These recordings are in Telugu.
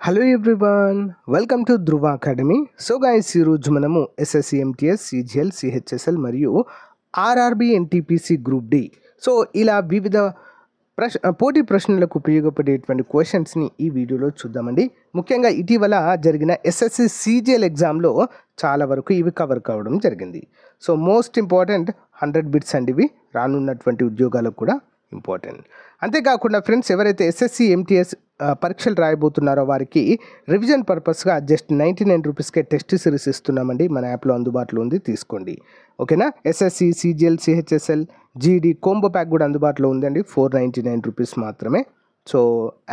Hello everyone, welcome to Dhruva academy. So guys, ఈరోజు మనము ఎస్ఎస్సి ఎంటీఎస్, సిజిఎల్, సిహెచ్ఎస్ఎల్ మరియు RRB NTPC group D so ఇలా వివిధ పోటీ ప్రశ్నలకు ఉపయోగపడేటువంటి క్వశ్చన్స్ని ఈ వీడియోలో చూద్దామండి. ముఖ్యంగా ఇటీవల జరిగిన ఎస్ఎస్సి సిజిఎల్ ఎగ్జామ్లో చాలా వరకు ఇవి కవర్ కావడం జరిగింది. సో మోస్ట్ ఇంపార్టెంట్ 100 బిట్స్ అండి ఇవి, రానున్నటువంటి ఉద్యోగాలకు కూడా ఇంపార్టెంట్. అంతేకాకుండా ఫ్రెండ్స్, ఎవరైతే ఎస్ఎస్సి ఎంటీఎస్ పరీక్షలు రాయబోతున్నారో వారికి రివిజన్ పర్పస్గా జస్ట్ 99 రూపీస్కే టెస్ట్ సిరీస్ ఇస్తున్నామండి. మన యాప్లో అందుబాటులో ఉంది, తీసుకోండి. ఓకేనా? ఎస్ఎస్సి, సిజిఎల్, సిహెచ్ఎస్ఎల్, జీడీ కోంబో ప్యాక్ కూడా అందుబాటులో ఉందండి. 499 రూపీస్ మాత్రమే. సో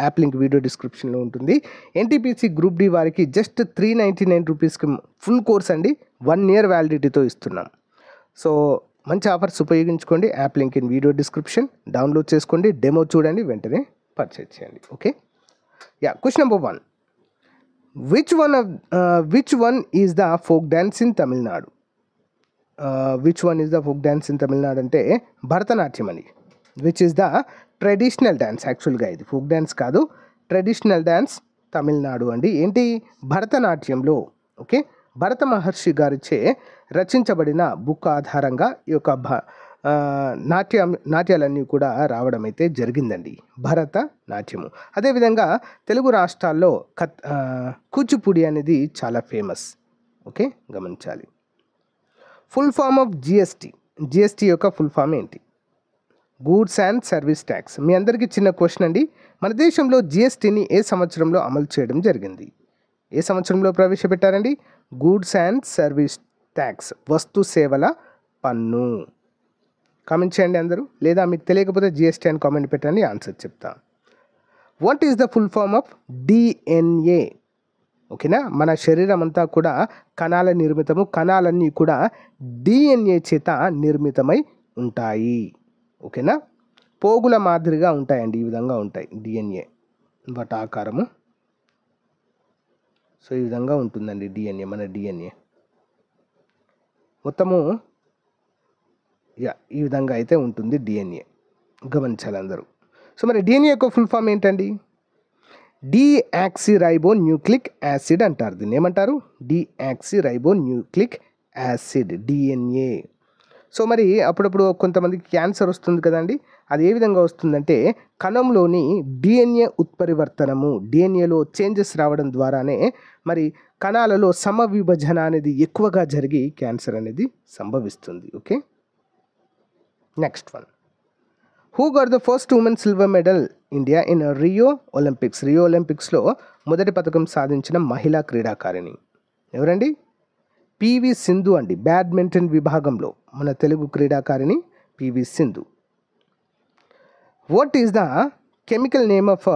యాప్ లింక్ వీడియో డిస్క్రిప్షన్లో ఉంటుంది. ఎన్టీపీసీ గ్రూప్ డి వారికి జస్ట్ 399 రూపీస్కి ఫుల్ కోర్స్ అండి, 1 ఇయర్ వ్యాలిడిటీతో ఇస్తున్నాం. సో మంచి ఆఫర్స్ ఉపయోగించుకోండి. App link in video description, download చేసుకోండి, డెమో చూడండి, వెంటనే పర్చేజ్ చేయండి. Okay, question number 1. Which one is the folk dance in Tamil Nadu? Which one is the folk dance in Tamil Nadu అంటే భరతనాట్యం అని. Which is the traditional dance, యాక్చువల్గా ఇది ఫోక్ డ్యాన్స్ కాదు, ట్రెడిషనల్ డ్యాన్స్ తమిళనాడు అండి. ఏంటి? భరతనాట్యంలో. ఓకే, భరత మహర్షి గారిచే రచించబడిన బుక్ ఆధారంగా ఈ యొక్క నాట్యాలన్నీ కూడా రావడం అయితే జరిగిందండి, భరతనాట్యము. అదేవిధంగా తెలుగు రాష్ట్రాల్లో కూచిపూడి అనేది చాలా ఫేమస్. ఓకే, గమనించాలి. Full form of GST. GST యొక్క ఫుల్ ఫామ్ ఏంటి? Goods and service tax. మీ అందరికీ చిన్న క్వశ్చన్ అండి. మన దేశంలో జిఎస్టీని ఏ సంవత్సరంలో అమలు చేయడం జరిగింది? ఏ సంవత్సరంలో ప్రవేశపెట్టారండి? గూడ్స్ అండ్ సర్వీస్ ట్యాక్స్, వస్తు సేవల పన్ను. కామెంట్ చేయండి అందరూ, లేదా మీకు తెలియకపోతే జిఎస్టీ అని కామెంట్ పెట్టండి, ఆన్సర్ చెప్తా. What is the full form of DNA? ఓకేనా, మన శరీరం అంతా కూడా కణాల నిర్మితము, కణాలన్నీ కూడా డిఎన్ఏ చేత నిర్మితమై ఉంటాయి. ఓకేనా, పోగుల మాదిరిగా ఉంటాయండి, ఈ విధంగా ఉంటాయి డిఎన్ఏ, వాటి ఆకారము. సో ఈ విధంగా ఉంటుందండి డిఎన్ఏ, మన డిఎన్ఏ మొత్తము ఈ విధంగా అయితే ఉంటుంది డిఎన్ఏ, గమనించాలి అందరూ. సో మరి డిఎన్ఏ యొక్క ఫుల్ ఫామ్ ఏంటండి? డియాక్సిరైబో న్యూక్లిక్ యాసిడ్ అంటారు. దీన్ని ఏమంటారు? డియాక్సిరైబో న్యూక్లిక్ యాసిడ్, డిఎన్ఏ. సో మరి అప్పుడప్పుడు కొంతమందికి క్యాన్సర్ వస్తుంది కదండి, అది ఏ విధంగా వస్తుందంటే కణంలోని డిఎన్ఏ ఉత్పరివర్తనము, డిఎన్ఏలో చేంజెస్ రావడం ద్వారానే మరి కణాలలో సమవిభజన అనేది ఎక్కువగా జరిగి క్యాన్సర్ అనేది సంభవిస్తుంది. Okay, next one. Who got the first women silver medal India in Rio Olympics? Rio ఒలింపిక్స్లో మొదటి పథకం సాధించిన మహిళా క్రీడాకారిణి ఎవరండి? పివి సింధు అండి. బ్యాడ్మింటన్ విభాగంలో మన తెలుగు క్రీడాకారిణి PV Sindhu. What is the chemical name of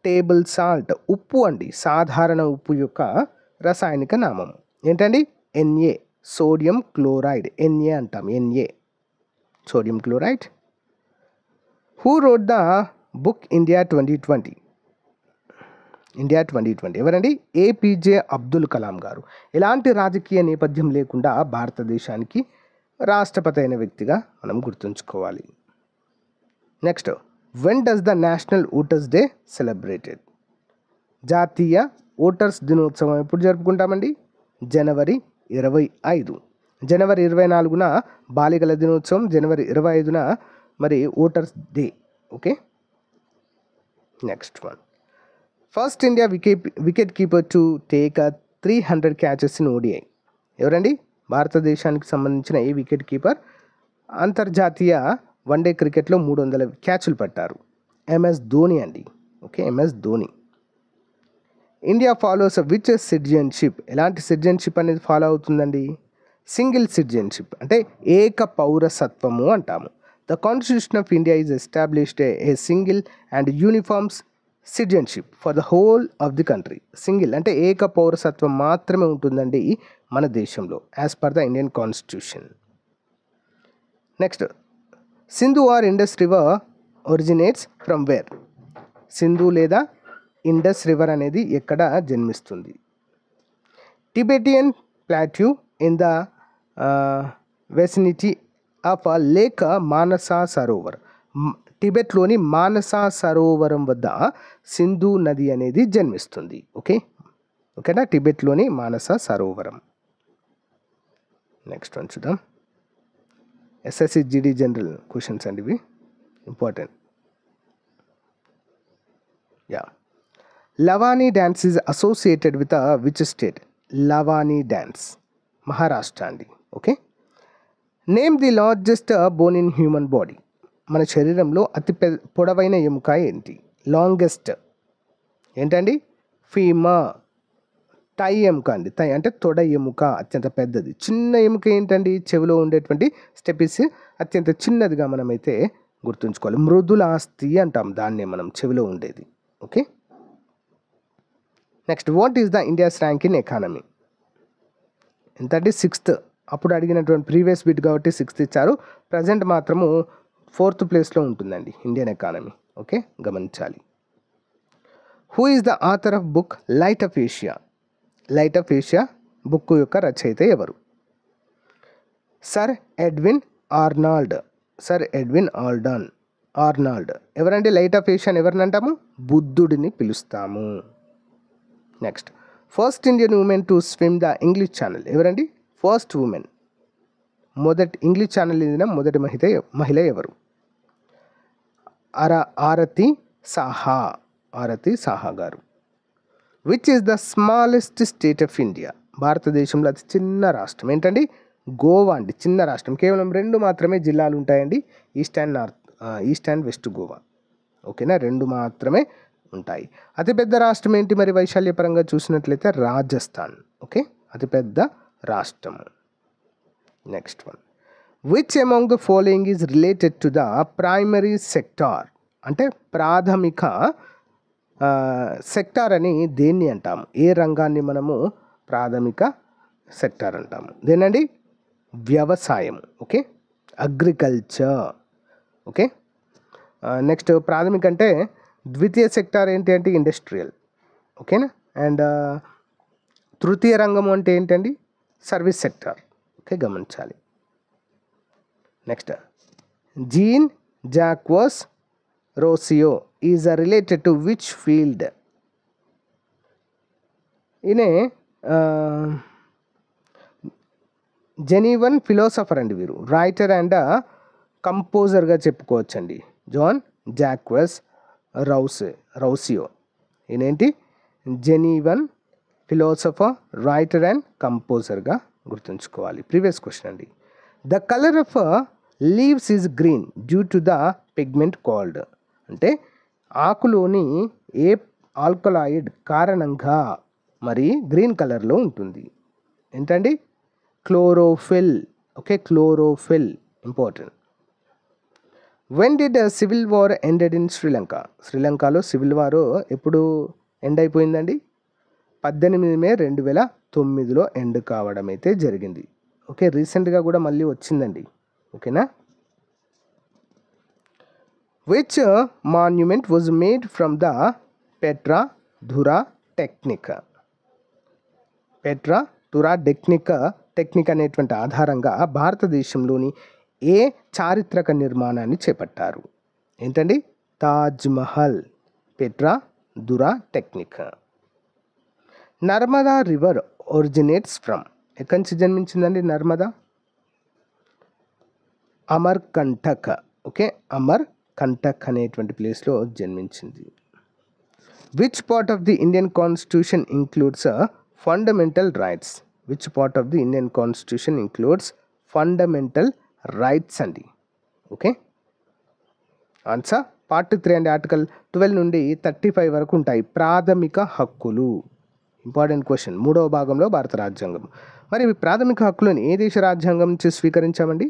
table salt? ఉప్పు అండి, సాధారణ ఉప్పు యొక్క రసాయనిక నామం ఏంటండి? ఎన్ఏ, సోడియం క్లోరైడ్. ఎన్ఏ అంటాం, NA, sodium chloride. Who wrote the book India 2020? India 2020 ఎవరండి? ఏపీజే అబ్దుల్ కలాం గారు. ఎలాంటి రాజకీయ నేపథ్యం లేకుండా భారతదేశానికి రాష్ట్రపతి అయిన వ్యక్తిగా మనం గుర్తుంచుకోవాలి. Next, when does the national voters day celebrated? జాతీయ ఓటర్స్ దినోత్సవం ఎప్పుడు జరుపుకుంటామండి? జనవరి 25. జనవరి 24న బాలికల దినోత్సవం, జనవరి 25న మరి voters day. Okay, next one. First India wicket keeper to take 300 catches in ODI ఎవరండి? భారతదేశానికి సంబంధించిన ఏ వికెట్ కీపర్ అంతర్జాతీయ వన్డే క్రికెట్లో 300 క్యాచ్లు పట్టారు? ఎంఎస్ ధోని అండి. Okay, MS Dhoni. India follows which citizenship? ఎలాంటి సిటిజన్షిప్ అనేది ఫాలో అవుతుందండి? సింగిల్ సిటిజన్షిప్, అంటే ఏక పౌరసత్వము అంటాము. The constitution of India is established a single and uniforms citizenship for the whole of the country. Single అంటే ఏక పౌరసత్వం మాత్రమే ఉంటుందండి మన దేశంలో, as per the Indian constitution. Next, Sindhu or Indus river originates from where? Sindhu లేదా ఇండస్ రివర్ అనేది ఎక్కడ జన్మిస్తుంది? Tibetan plateau in the vicinity of lake Manasa Sarovar. టిబెట్లోని మానస సరోవరం వద్ద సింధు నది అనేది జన్మిస్తుంది. ఓకేనా, టిబెట్లోని మానస సరోవరం. నెక్స్ట్ వన్ చూద్దాం. ఎస్ఎస్సి జీడీ జనరల్ క్వశ్చన్స్ అండి, ఇవి important. Lavani dance is associated with which state? Lavani dance Maharashtra అండి. Okay. Name the largest bone in human body. మన శరీరంలో అతి పొడవైన ఎముక ఏంటి? లాంగెస్ట్ ఏంటండి? ఫీమర్. టై ఎముక అండి. టై అంటే తొడ ఎముక అత్యంత పెద్దది. చిన్న ఎముక ఏంటండి? చెవిలో ఉండేటువంటి స్టెపిస్ అత్యంత చిన్నదిగా మనమైతే గుర్తుంచుకోవాలి. మృదులాస్థి అంటాం దాన్నే మనం, చెవిలో ఉండేది. Okay. Next, what is the India's rank in economy? ఎంతంటే 6th. అప్పుడు అడిగినటువంటి ప్రీవియస్ బిట్ కాబట్టి 6th ఇచ్చారు. ప్రజెంట్ మాత్రము 4th ప్లేస్లో ఉంటుందండి ఇండియన్ ఎకానమీ. ఓకే, గమనించాలి. Who is the author of book Light of Asia? Light of Asia book యొక్క రచయిత ఎవరు? Sir Edwin Arnold. Sir Edwin Arnold. ఎవరండి లైట్ ఆఫ్ ఏషియా ఎవరిని అంటాము? బుద్ధుడిని పిలుస్తాము. Next, first Indian women to swim the English Channel. ఎవరండి? ఫస్ట్ ఉమెన్, మొదటి ఇంగ్లీష్ ఛానల్ ఇదిన మొదటి మహిళ ఎవరు? ఆరతి సాహా గారు. Which is the smallest state of India? భారతదేశంలో అతి చిన్న రాష్ట్రం ఏంటండి? గోవా అండి. చిన్న రాష్ట్రం, కేవలం 2 మాత్రమే జిల్లాలు ఉంటాయండి, ఈస్ట్ అండ్ వెస్ట్ గోవా. ఓకేనా, 2 మాత్రమే ఉంటాయి. అతిపెద్ద రాష్ట్రం ఏంటి మరి వైశాల్యపరంగా చూసినట్లయితే? రాజస్థాన్. ఓకే, అతిపెద్ద రాష్ట్రం. Next one, which among the following is related to the primary sector? అంటే ప్రాథమిక సెక్టార్ అని దేన్ని అంటాము? ఏ రంగాన్ని మనము ప్రాథమిక సెక్టార్ అంటాము? దేనండి? వ్యవసాయం. Okay, agriculture. ఓకే. నెక్స్ట్, ప్రాథమిక అంటే ద్వితీయ సెక్టార్ ఏంటి అంటే ఇండస్ట్రియల్. ఓకేనా. అండ్ తృతీయ రంగం అంటే ఏంటండి? Service sector. ఓకే, గమనించాలి. Next, Jean Jacques Rousseau is related to which field? ఈయనే జెనీవన్ ఫిలాసఫర్ అండి వీరు. రైటర్ అండ్ కంపోజర్గా చెప్పుకోవచ్చండి. Jean Jacques Rousseau. ఈయనేంటి? జెనీవన్ ఫిలాసఫర్, రైటర్ అండ్ కంపోజర్గా గుర్తుంచుకోవాలి. ప్రీవియస్ క్వశ్చన్ అండి. The colour of leaves is green due to the pigment called. అంటే ఆకులోని ఏ ఆల్కలాయిడ్ కారణంగా మరి గ్రీన్ కలర్లో ఉంటుంది? ఏంటండి? Chlorophyll. Okay, chlorophyll important. When did civil war ended in Sri Lanka? శ్రీలంకలో సివిల్ వార్ ఎప్పుడు ఎండ్ అయిపోయిందండి? 18 మే 2009లో ఎండ్ కావడం అయితే జరిగింది. ఓకే, రీసెంట్గా కూడా మళ్ళీ వచ్చిందండి. ఓకేనా. Which monument was made from the pietra dura technique? Pietra dura technique అనేటువంటి ఆధారంగా భారతదేశంలోని ఏ చారిత్రక నిర్మాణాన్ని చేపట్టారు? ఏంటండి? Taj Mahal. Pietra dura technique. Narmada river originates from. ఎక్కడి నుంచి జన్మించిందండి నర్మదా? అమర్కంటక్. ఓకే, అమర్కంటక్ అనేటువంటి ప్లేస్లో జన్మించింది. Which part of the Indian constitution includes fundamental rights? Which part of the Indian constitution includes fundamental rights అండి? ఓకే, ఆన్సర్ పార్ట్ 3 అండి. ఆర్టికల్ 12 నుండి 35 వరకు ఉంటాయి ప్రాథమిక హక్కులు. Important question. 3వ భాగంలో భారత రాజ్యాంగం. మరి ప్రాథమిక హక్కులను ఏ దేశ రాజ్యాంగం నుంచి స్వీకరించామండి?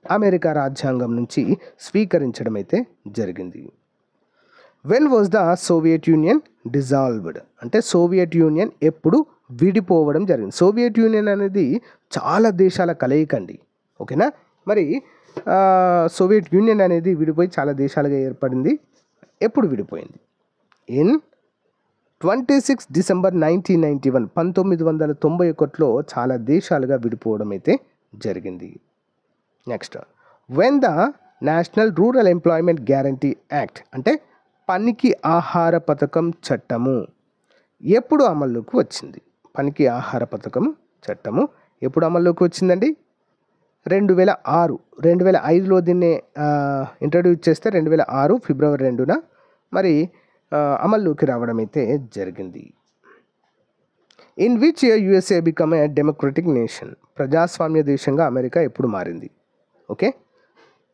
అమెరికా రాజ్యాంగం నుంచి స్వీకరించడం అయితే జరిగింది. When was the Soviet union dissolved? అంటే సోవియట్ యూనియన్ ఎప్పుడు విడిపోవడం జరిగింది? సోవియట్ యూనియన్ అనేది చాలా దేశాల కలయిక అండి. ఓకేనా. మరి సోవియట్ యూనియన్ అనేది విడిపోయి చాలా దేశాలుగా ఏర్పడింది. ఎప్పుడు విడిపోయింది? ఇన్ 26 డిసెంబర్ 1991, 1991లో చాలా దేశాలుగా విడిపోవడం అయితే జరిగింది. Next, when the national rural employment guarantee act అంటే పనికి ఆహార పథకం చట్టము ఎప్పుడు అమల్లోకి వచ్చింది? పనికి ఆహార పథకం చట్టము ఎప్పుడు అమల్లోకి వచ్చిందండి? 2006. 2005లో దీన్ని ఇంట్రడ్యూస్ చేస్తే 2006 ఫిబ్రవరి 2న మరి అమల్లోకి రావడం అయితే జరిగింది. In which year USA become a democratic nation? ప్రజాస్వామ్య దేశంగా అమెరికా ఎప్పుడు మారింది? ఓకే,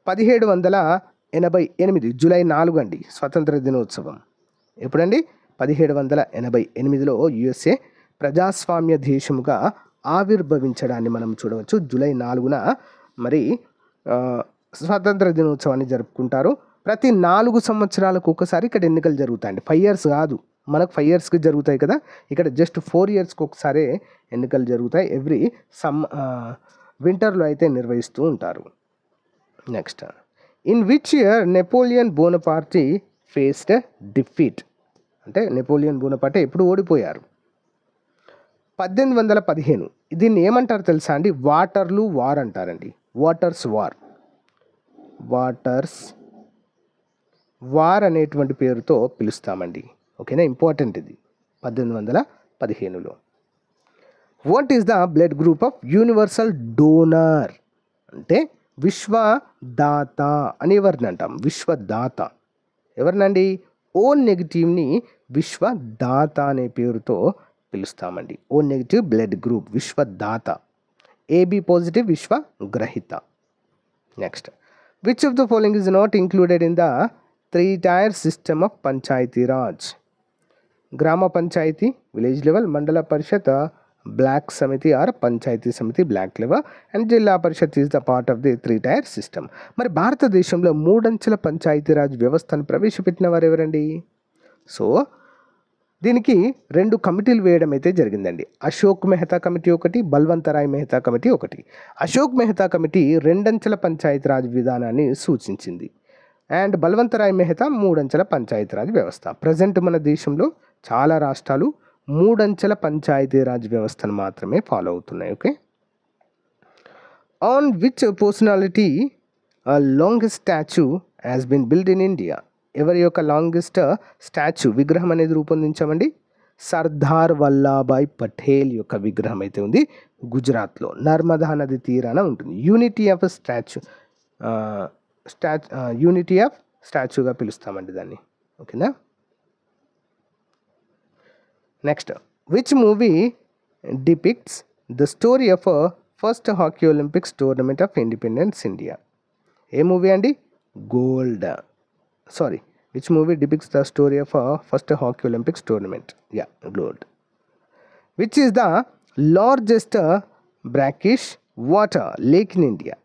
1788 జూలై 4 అండి స్వతంత్ర దినోత్సవం. ఎప్పుడండి? 1788లో యుఎస్ఏ ప్రజాస్వామ్య దేశముగా ఆవిర్భవించడాన్ని మనం చూడవచ్చు. జూలై 4న మరి స్వాతంత్ర దినోత్సవాన్ని జరుపుకుంటారు. ప్రతి 4 సంవత్సరాలకు ఒకసారి ఇక్కడ ఎన్నికలు జరుగుతాయండి. 5 years కాదు, మనకు 5 yearsకి జరుగుతాయి కదా, ఇక్కడ జస్ట్ 4 yearsకి ఒకసారి ఎన్నికలు జరుగుతాయి. ఎవ్రీ వింటర్లో అయితే నిర్వహిస్తూ ఉంటారు. Next, in which year Napoleon Bonaparte faced defeat? అంటే నెపోలియన్ బోనపార్టీ ఎప్పుడు ఓడిపోయారు? 1815. దీన్ని ఏమంటారు తెలుసా అండి? వాటర్లూ వార్ అంటారండి. వాటర్స్ వార్ అనేటువంటి పేరుతో పిలుస్తామండి. ఓకేనా, ఇంపార్టెంట్ ఇది. 1815లో. What is the blood group of universal donor? అంటే విశ్వదాత అని ఎవరిని అంటాం? విశ్వదాత ఎవరినండి? ఓ నెగిటివ్ని విశ్వదాత అనే పేరుతో పిలుస్తామండి. ఓ నెగిటివ్ బ్లడ్ గ్రూప్ విశ్వదాత. ఏబి పాజిటివ్ విశ్వగ్రహీత. Next, which of the following is not included in the 3-tier system of Panchayati Raj? Gram Panchayat village level, Mandal Parishad block Samiti or Panchayat Samiti block level, and Zilla Parishad is the part of the 3-tier system. మరి భారతదేశంలో 3 అంచెల పంచాయతీరాజ్ వ్యవస్థను ప్రవేశపెట్టిన వారు ఎవరండి? సో దీనికి 2 కమిటీలు వేయడం అయితే జరిగిందండి. అశోక్ మెహతా కమిటీ ఒకటి, బల్వంతరాయ్ మెహతా కమిటీ ఒకటి. అశోక్ మెహతా కమిటీ 2 అంచెల పంచాయతీరాజ్ విధానాన్ని సూచించింది. అండ్ బల్వంతరాయ్ మెహతా 3 అంచెల పంచాయతీరాజ్ వ్యవస్థ. ప్రజెంట్ మన దేశంలో చాలా రాష్ట్రాలు 3 అంచెల పంచాయతీరాజ్ వ్యవస్థను మాత్రమే ఫాలో అవుతున్నాయి. Okay, on which personality longest statue has been build in India? ఎవరి యొక్క లాంగెస్ట్ స్టాచ్యూ విగ్రహం అనేది రూపొందించామండి? సర్దార్ వల్లభాయ్ పటేల్ యొక్క విగ్రహం అయితే ఉంది. గుజరాత్లో నర్మదా నది తీరాన ఉంటుంది. యూనిటీ ఆఫ్ స్టాచ్యూగా పిలుస్తామండి దాన్ని. ఓకేనా. Next, which movie depicts the story of first hockey Olympics tournament of independence India? ఏ మూవీ అండి? Gold. Which movie depicts the story of first hockey Olympics tournament? Gold. Which is the largest brackish water lake in India?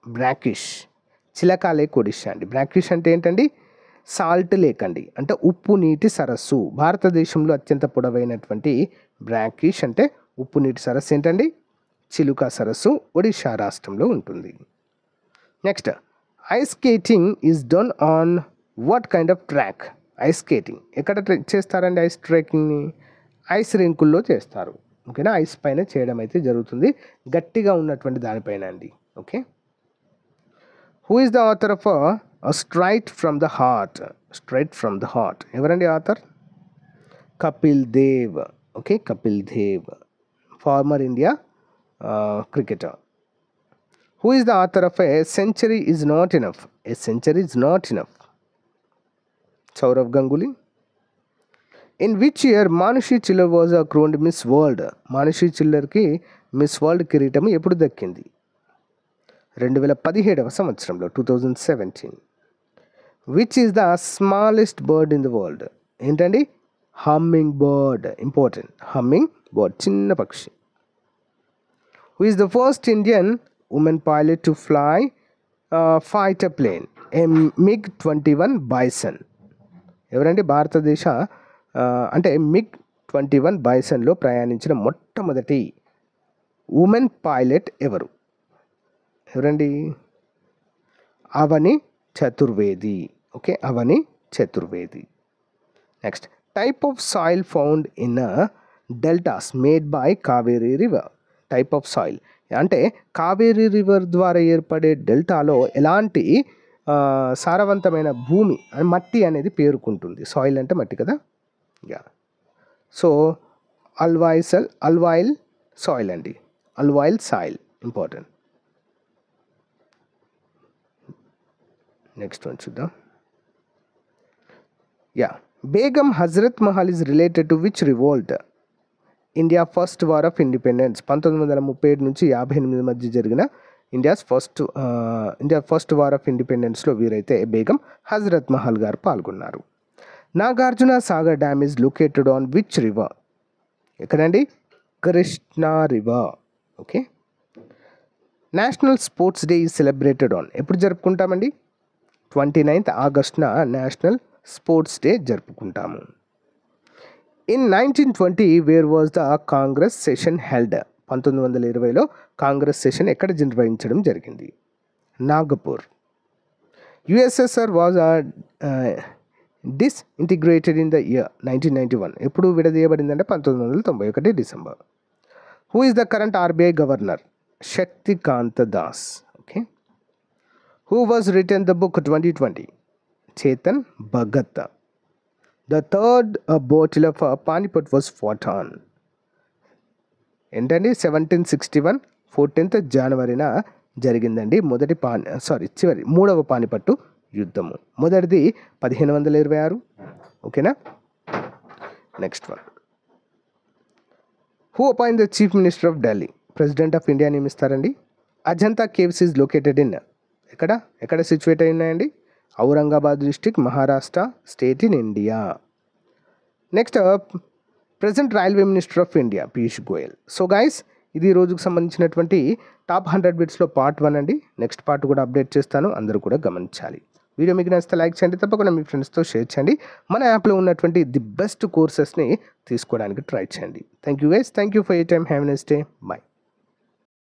Brackish Chilika lake Odisha అండి. బ్రాకిష్ అంటే ఏంటండి? సాల్ట్ లేక్ అండి, అంటే ఉప్పు నీటి సరస్సు. భారతదేశంలో అత్యంత పొడవైనటువంటి బ్రాకిష్ అంటే ఉప్పు నీటి సరస్సు ఏంటండి? చిలుకా సరస్సు ఒడిషా రాష్ట్రంలో ఉంటుంది. Next, ice skating is done on what kind of track? Ice skating ఎక్కడ చేస్తారండి? ఐస్ ట్రెక్కింగ్ని ఐస్ రింకుల్లో చేస్తారు. ఓకేనా, ఐస్ పైన చేయడం అయితే జరుగుతుంది, గట్టిగా ఉన్నటువంటి దానిపైన అండి. Okay. Who is the author of straight from the heart? Straight from the heart ఎవరండి author? Kapil Dev. Okay, Kapil Dev, former India cricketer. Who is the author of a century is not enough? A century is not enough? Sourav Ganguly. In which year Manushi Chhillar was crowned Miss World? Manushi చిల్లర్కి మిస్ వరల్డ్ కిరీటం ఎప్పుడు దక్కింది? 2017వ సంవత్సరంలో, 2017. Which is the smallest bird in the world? ఏంటండి? Humming bird. Important, humming bird, చిన్న పక్షి. Who is the first Indian women pilot to fly fighter plane? MiG-21 bison. ఎవరండి? భారతదేశ అంటే MiG-21 బైసన్లో ప్రయాణించిన మొట్టమొదటి ఉమెన్ పైలట్ ఎవరు? ఎవరండి? Avani Chaturvedi. Okay, Avani Chaturvedi. Next, type of soil found in deltas made by Kaveri river? Type of soil అంటే కావేరీ రివర్ ద్వారా ఏర్పడే డెల్టాలో ఎలాంటి సారవంతమైన భూమి అని మట్టి అనేది పేరుకుంటుంది. సాయిల్ అంటే మట్టి కదా. యా, సో అల్వాయిల్ సాయిల్ అండి, alluvial soil important. Next one చూద్దాం. Yeah, Begum Hazrat Mahal is related to which revolt? India first war of independence 1937 నుంచి 58 మధ్య జరిగిన ఇండియా ఫస్ట్ వార్ ఆఫ్ ఇండిపెండెన్స్లో వీరైతే బేగం హజరత్ మహల్ గారు పాల్గొన్నారు. Nagarjuna Sagar dam is located on which river? ఎక్కడండి? Krishna river. Okay. National sports day is celebrated on, ఎప్పుడు జరుపుకుంటామండి? 29th ఆగస్టున నేషనల్ స్పోర్ట్స్ డే జరుపుకుంటాము. In 1920 where was the Congress session held? 1920లో కాంగ్రెస్ సెషన్ ఎక్కడ నిర్వహించడం జరిగింది? Nagpur. USSR was disintegrated in the year 1991, ఎప్పుడు విడదీయబడిందంటే 1991 December. Who is the current RBI governor? Shaktikanta Das. Okay. Who was written the book 2020? Chetan Bhagat. The third battle of Panipat was fought on? ఏంటండి? 1761 14th జనవరిన జరిగిందండి మూడవ పానిపట్టు యుద్ధము. మొదటిది 1526. ఓకేనా. Next one. Who appoint the chief minister of Delhi? President of India నియమిస్తారండి. Ajanta caves is located in, ఎక్కడ సిచ్యువేట్ అయి ఉన్నాయండి? Aurangabad district, Maharashtra state in India. Next, present railway minister of India Piyush Goyal. So guys, ఇది ఈ రోజుకు సంబంధించినటువంటి టాప్ 100 బిట్స్లో పార్ట్ 1 అండి. నెక్స్ట్ పార్ట్ కూడా అప్డేట్ చేస్తాను, అందరూ కూడా గమనించాలి. వీడియో మీకు నచ్చితే లైక్ చేయండి, తప్పకుండా మీ ఫ్రెండ్స్తో షేర్ చేయండి. మన యాప్లో ఉన్నటువంటి ది బెస్ట్ కోర్సెస్ని తీసుకోవడానికి ట్రై చేయండి. Thank you guys, thank you for your time, have a nice day, by.